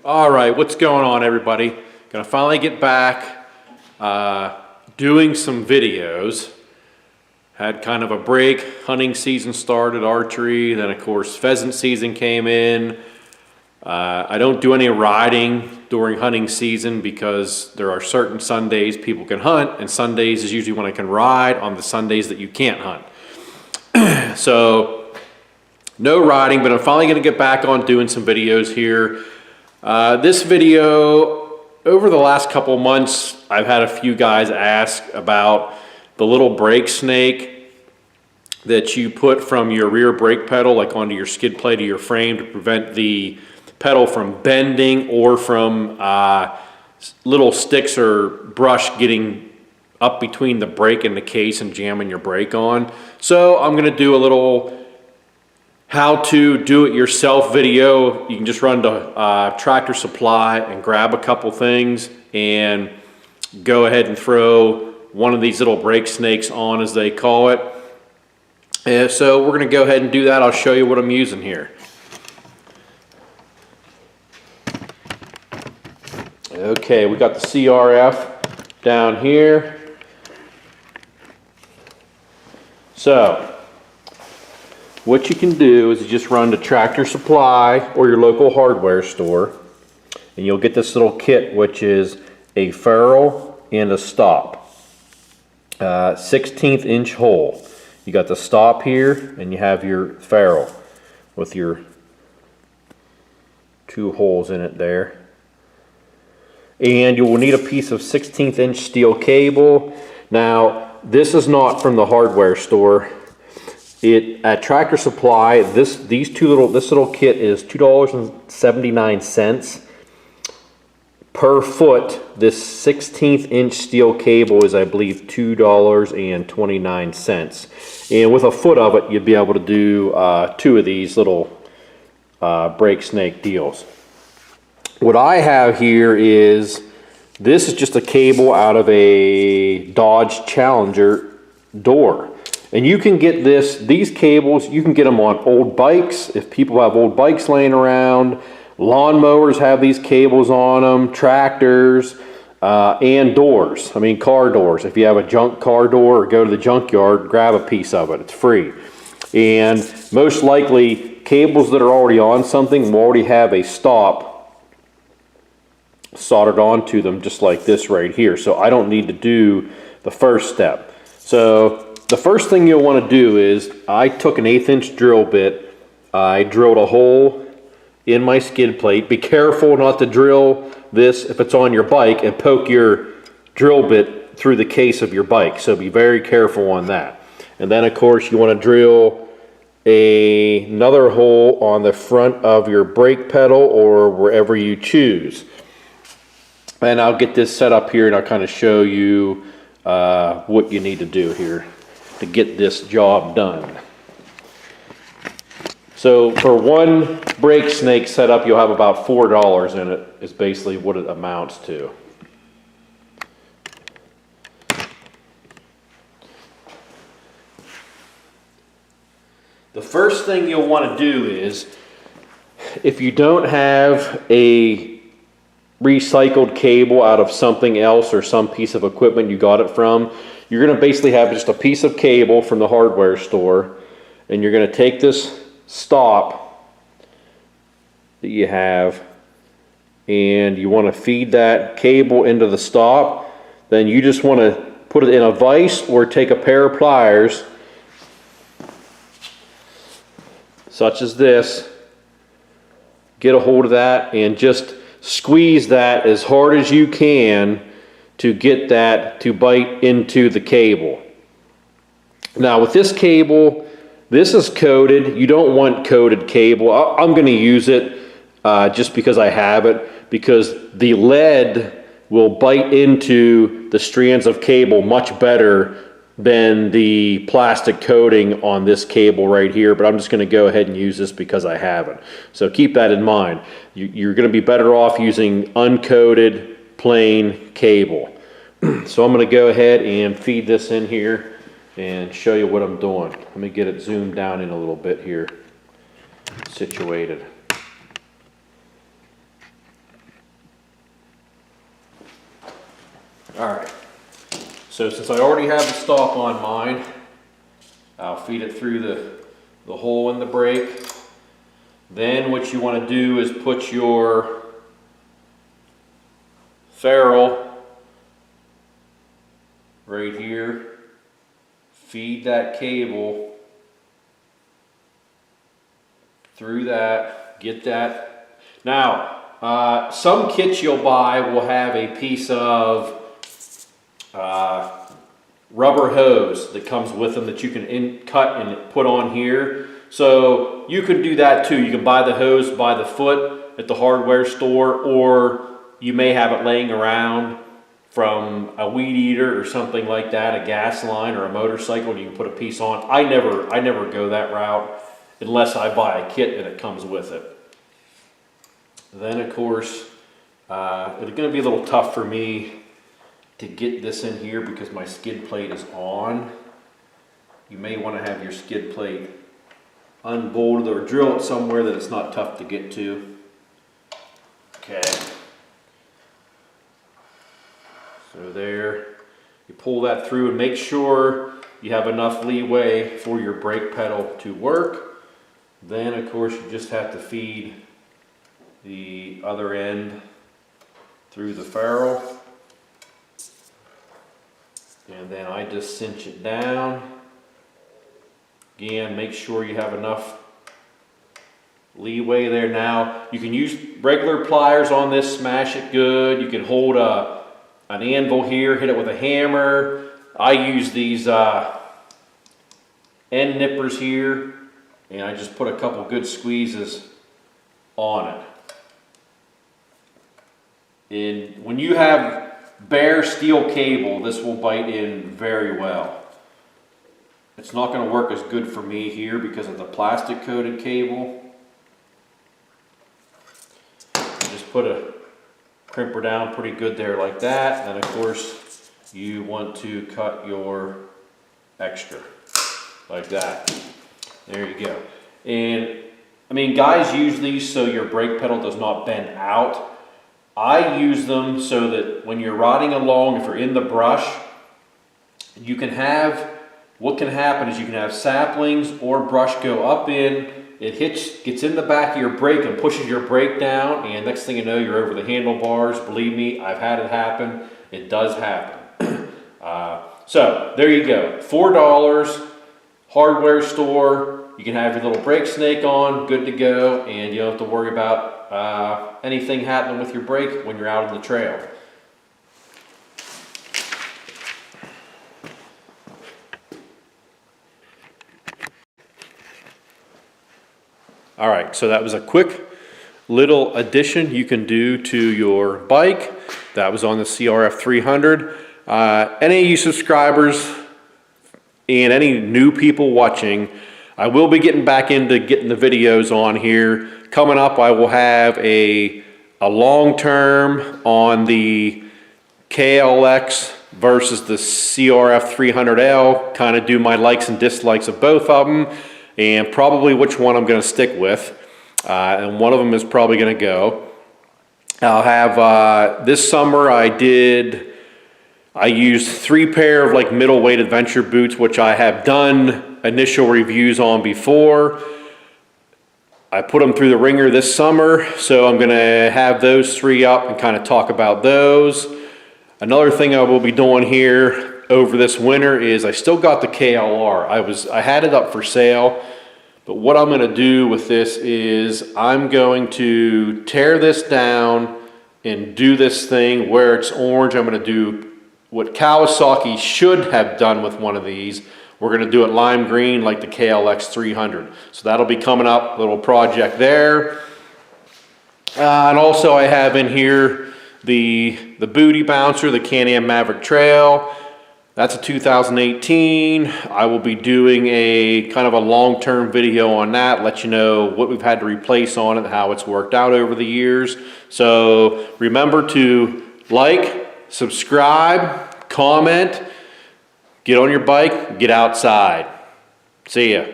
All right, what's going on, everybody? Gonna finally get back doing some videos. Had kind of a break. Hunting season started, archery, then of course pheasant season came in. I don't do any riding during hunting season because there are certain Sundays people can hunt, and Sundays is usually when I can ride on the Sundays that you can't hunt. So no riding, but I'm finally gonna get back on doing some videos here. This video, over the last couple months, I've had a few guys ask about the little brake snake that you put from your rear brake pedal, like onto your skid plate of your frame, to prevent the pedal from bending or from little sticks or brush getting up between the brake and the case and jamming your brake on. So I'm going to do a little how to do it yourself video. You can just run to Tractor Supply and grab a couple things and go ahead and throw one of these little brake snakes on, as they call it. So we're going to go ahead and do that. I'll show you what I'm using here. Okay, we got the CRF down here. So what you can do is you just run to Tractor Supply or your local hardware store, and you'll get this little kit, which is a ferrule and a stop. 16th inch hole. You got the stop here, and you have your ferrule with your two holes in it there. And you will need a piece of 16th inch steel cable. Now, this is not from the hardware store. At Tractor Supply, this little kit is $2.79 per foot. This 16th inch steel cable is, I believe, $2.29. And with a foot of it, you'd be able to do two of these little brake snake deals. What I have here is, this is just a cable out of a Dodge Challenger door. And you can get these cables, you can get them on old bikes. If people have old bikes laying around, lawnmowers have these cables on them, tractors, and doors. I mean, car doors. If you have a junk car door, or go to the junkyard, grab a piece of it. It's free. And most likely, cables that are already on something will already have a stop soldered onto them, just like this right here. So I don't need to do the first step. So the first thing you'll want to do is, I took an 1/8 inch drill bit. I drilled a hole in my skid plate. Be careful not to drill this if it's on your bike and poke your drill bit through the case of your bike. So be very careful on that. And then of course you want to drill another hole on the front of your brake pedal or wherever you choose. And I'll get this set up here and I'll kind of show you what you need to do here to get this job done. So for one brake snake setup, you'll have about $4 in it, is basically what it amounts to. The first thing you'll want to do is, if you don't have a recycled cable out of something else or some piece of equipment you got it from, you're going to basically have just a piece of cable from the hardware store, and you're going to take this stop that you have and you want to feed that cable into the stop. Then you just want to put it in a vise or take a pair of pliers such as this, get a hold of that and just squeeze that as hard as you can to get that to bite into the cable. Now with this cable, this is coated. You don't want coated cable. I'm going to use it just because I have it, because the lead will bite into the strands of cable much better than the plastic coating on this cable right here. But I'm just going to go ahead and use this because I have it. So keep that in mind. You're going to be better off using uncoated plain cable. So I'm going to go ahead and feed this in here and show you what I'm doing. Let me get it zoomed down in a little bit here, situated. All right, so since I already have the stop on mine, I'll feed it through the hole in the brake. Then what you want to do is put your ferrule right here, feed that cable through that, get that. Now, some kits you'll buy will have a piece of rubber hose that comes with them that you can cut and put on here. So you could do that too. You can buy the hose by the foot at the hardware store, or you may have it laying around from a weed eater or something like that, a gas line or a motorcycle, and you can put a piece on. I never go that route unless I buy a kit and it comes with it. Then of course, it's going to be a little tough for me to get this in here because my skid plate is on. You may want to have your skid plate unbolted or drill it somewhere that it's not tough to get to. Okay. So there, you pull that through and make sure you have enough leeway for your brake pedal to work. Then of course you just have to feed the other end through the ferrule. And then I just cinch it down. Again, make sure you have enough leeway there. Now, you can use regular pliers on this, smash it good. You can hold an anvil here, hit it with a hammer. I use these end nippers here, and I just put a couple good squeezes on it. And when you have bare steel cable, this will bite in very well. It's not going to work as good for me here because of the plastic coated cable. Just put a crimper down pretty good there like that. And of course you want to cut your extra like that. There you go. And I mean, guys use these so your brake pedal does not bend out. I use them so that when you're riding along, if you're in the brush, you can have, what can happen is you can have saplings or brush go up in, it gets in the back of your brake and pushes your brake down, and next thing you know, you're over the handlebars. Believe me, I've had it happen. It does happen. So there you go, $4, hardware store. You can have your little brake snake on, good to go, and you don't have to worry about anything happening with your brake when you're out on the trail. All right, so that was a quick little addition you can do to your bike. That was on the CRF 300. Any of you subscribers and any new people watching, I will be getting back into getting the videos on here. Coming up, I will have a long term on the KLX versus the CRF 300L, kind of do my likes and dislikes of both of them, and probably which one I'm going to stick with. And one of them is probably going to go. I'll have, this summer I used 3 pair of like middleweight adventure boots, which I have done initial reviews on before. I put them through the ringer this summer, so I'm going to have those 3 up and kind of talk about those. Another thing I will be doing here over this winter is I still got the KLR. I had it up for sale, but what I'm going to do with this is I'm going to tear this down and do this thing where it's orange. I'm going to do what Kawasaki should have done with one of these. We're going to do it lime green like the KLX 300. So that'll be coming up, little project there. And also I have in here the booty bouncer, the Can-Am Maverick Trail. That's a 2018. I will be doing a kind of a long-term video on that, let you know what we've had to replace on it, how it's worked out over the years. So remember to like, subscribe, comment, get on your bike, get outside. See ya.